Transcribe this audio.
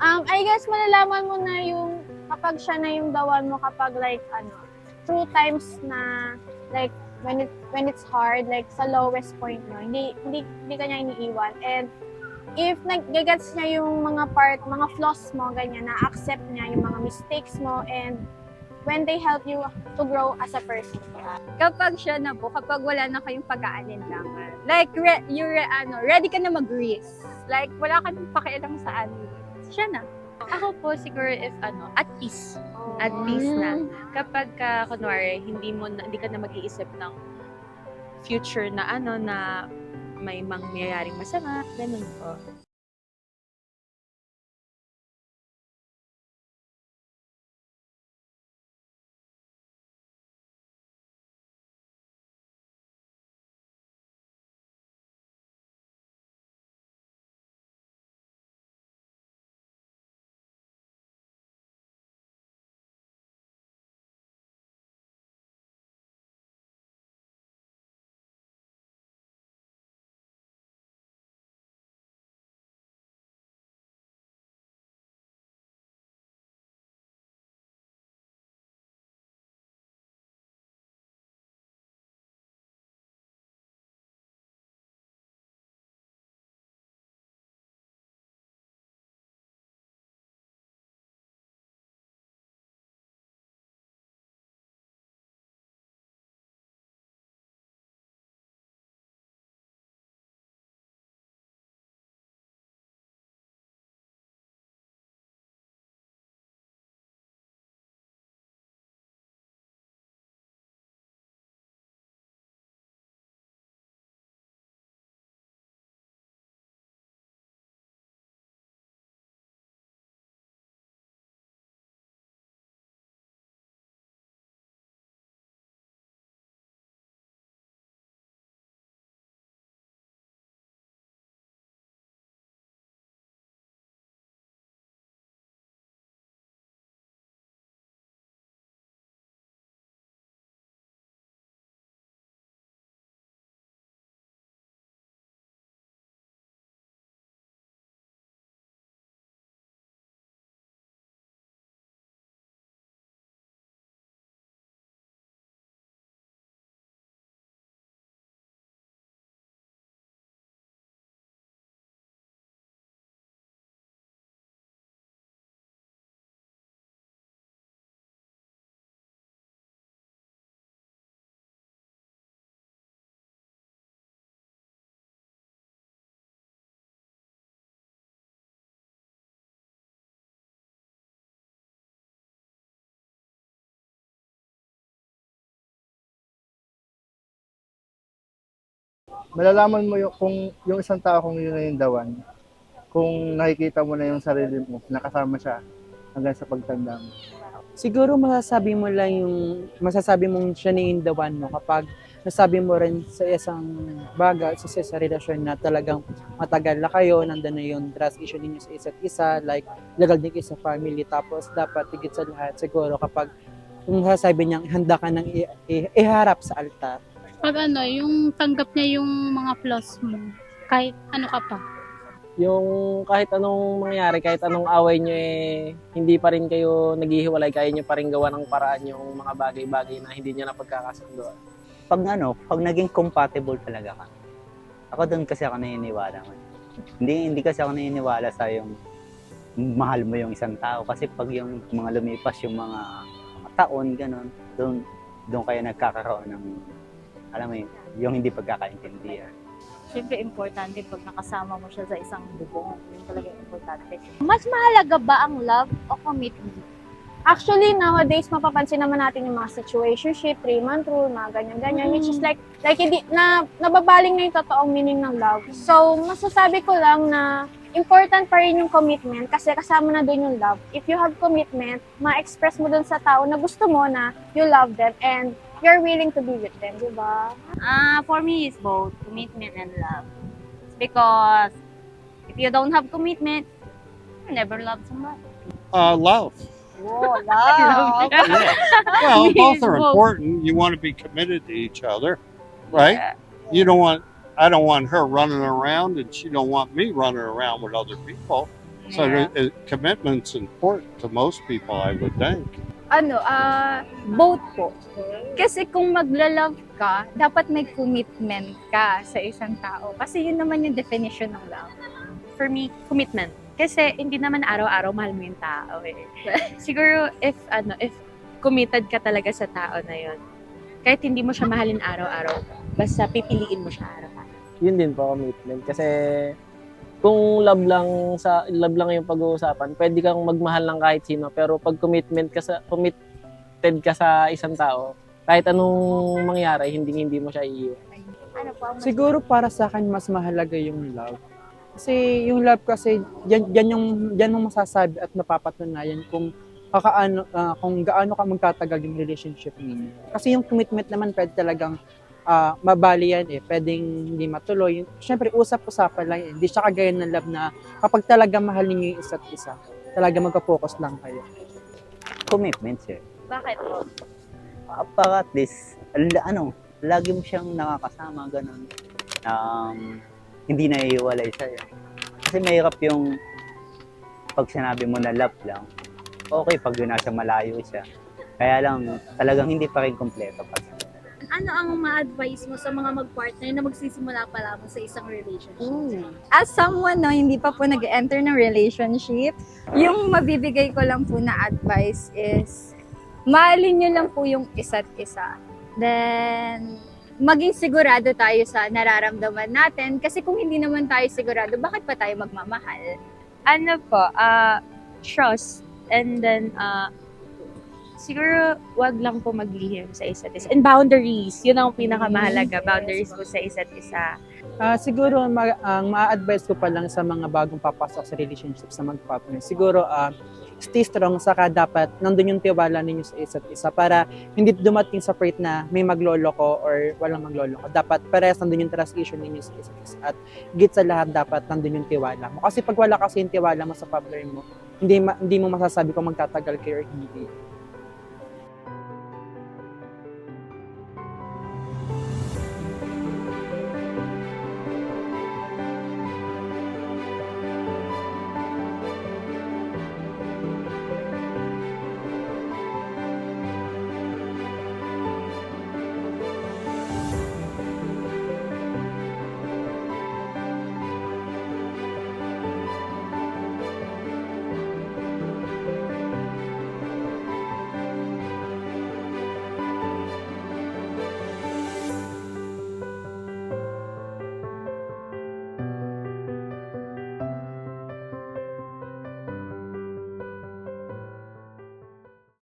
I guess malalaman mo na yung kapag siya na yung the one mo kapag like through times na like when it's hard, like sa lowest point mo, hindi ka niya iniiwan. And if nag-gets niya yung mga mga flaws mo, ganyan, na-accept niya yung mga mistakes mo, and when they help you to grow as a person. Kapag siya na po, kapag wala na kayong pag-aalinlangan. Like, ready ka na mag-risk. Like, wala ka nang pakialam sa ano. Siya na. Ako po siguro if at peace. At peace na. Kapag kunwari, hindi ka na mag-iisip ng future na na may mangyayaring masama, ganun po. Malalaman mo kung yung isang tao kung yun na yung the one, kung nakikita mo na yung sarili mo, nakasama siya hanggang sa pagtanda mo. Siguro masasabi mong siya na yung the one mo kapag nasabi mo rin sa isang bagay, sa relasyon na talagang matagal na kayo, nandun na yung trust issue ninyo sa isa't isa, like legal din kayo sa family, tapos dapat higit sa lahat siguro kapag kung masasabi niyang handa ka nang iharap sa altar. Pag yung tanggap niya yung mga flaws mo, kahit ano ka pa. Yung kahit anong mangyari, kahit anong away nyo hindi pa rin kayo naghihiwalay, kaya nyo pa rin gawa ng paraan yung mga bagay-bagay na hindi nyo na pagkakasundoan. Pag naging compatible talaga ka. Ako doon kasi ako naniniwala. Hindi kasi ako naniniwala sa yung mahal mo yung isang tao, kasi pag yung mga lumipas yung mga taon, ganun, doon kayo nagkakaroon ng, alam mo yung hindi pagkakaintindihan. Siyempre, importante pag nakasama mo siya sa isang bubong. Yun talaga importante. Mas mahalaga ba ang love o commitment? Actually, nowadays, mapapansin naman natin yung mga situationship, 3-month rule, mga ganyan-ganyan, which is like hindi, nababaling na yung totoong meaning ng love. So, masasabi ko lang na important pa rin yung commitment kasi kasama na dun yung love. If you have commitment, ma-express mo dun sa tao na gusto mo na you love them and you're willing to be with them, di ba? For me, it's both commitment and love. Because if you don't have commitment, you never love somebody. Love. Oh, love. Yeah. Well, both are important. You want to be committed to each other, right? Yeah. I don't want her running around, and she don't want me running around with other people. So Yeah. commitment's important to most people, I would think. Both po. Kasi kung magla-love ka, dapat may commitment ka sa isang tao. Kasi yun naman yung definition ng love. For me, commitment. Kasi hindi naman araw-araw mahal mo yung tao eh. Siguro if committed ka talaga sa tao na yun, kahit hindi mo siya mahalin araw-araw, basta pipiliin mo siya araw-araw. Yun din po, commitment. Kasi kung love lang yung pag-uusapan, pwede kang magmahal ng kahit sino, pero pag committed ka sa isang tao, kahit anong mangyari, hindi mo siya iiwan. Siguro para sa akin, mas mahalaga yung love. Kasi yung love kasi, yan mo masasabi at mapapatunayan kung gaano ka magtatagal yung relationship ninyo. Kasi yung commitment naman pwede talagang mabali yan eh. Pwedeng hindi matuloy. Siyempre, usap-usapan lang. Hindi siya kagaya ng love na kapag talaga mahal ninyo yung isa't isa, talaga magka-focus lang kayo. Commitment, sir. Bakit po? Para at least, lagi mo siyang nakakasama, ganun. Hindi na iiwalay sa'yo. Kasi mahirap yung pag sinabi mo na love lang, okay pag yun nasa malayo siya. Kaya lang, talagang hindi pa rin kompleto pa. Ano ang ma-advise mo sa mga mag-partner na magsisimula pa lamang sa isang relationship? As someone hindi pa po nag-enter ng relationship, yung mabibigay ko lang po na advice is, mahalin nyo lang po yung isa't isa. Then, maging sigurado tayo sa nararamdaman natin. Kasi kung hindi naman tayo sigurado, bakit pa tayo magmamahal? Trust. And then, siguro, wag lang po maglihim sa isa't isa. And boundaries. Yun ang pinakamahalaga. Boundaries po sa isa't isa. Siguro, ang ma-advise ko pa lang sa mga bagong papasok sa relationship sa mag-partner, siguro, stay strong, saka dapat nandun yung tiwala ninyo sa isa't isa para hindi dumating sa point na may magloloko or walang magloloko. Dapat parehas nandun yung trust issue ninyo sa isa't isa. At higit sa lahat, dapat nandun yung tiwala mo. Kasi pag wala kasi yung tiwala mo sa partner mo, hindi mo masasabi kung magtatagal kayo or hindi.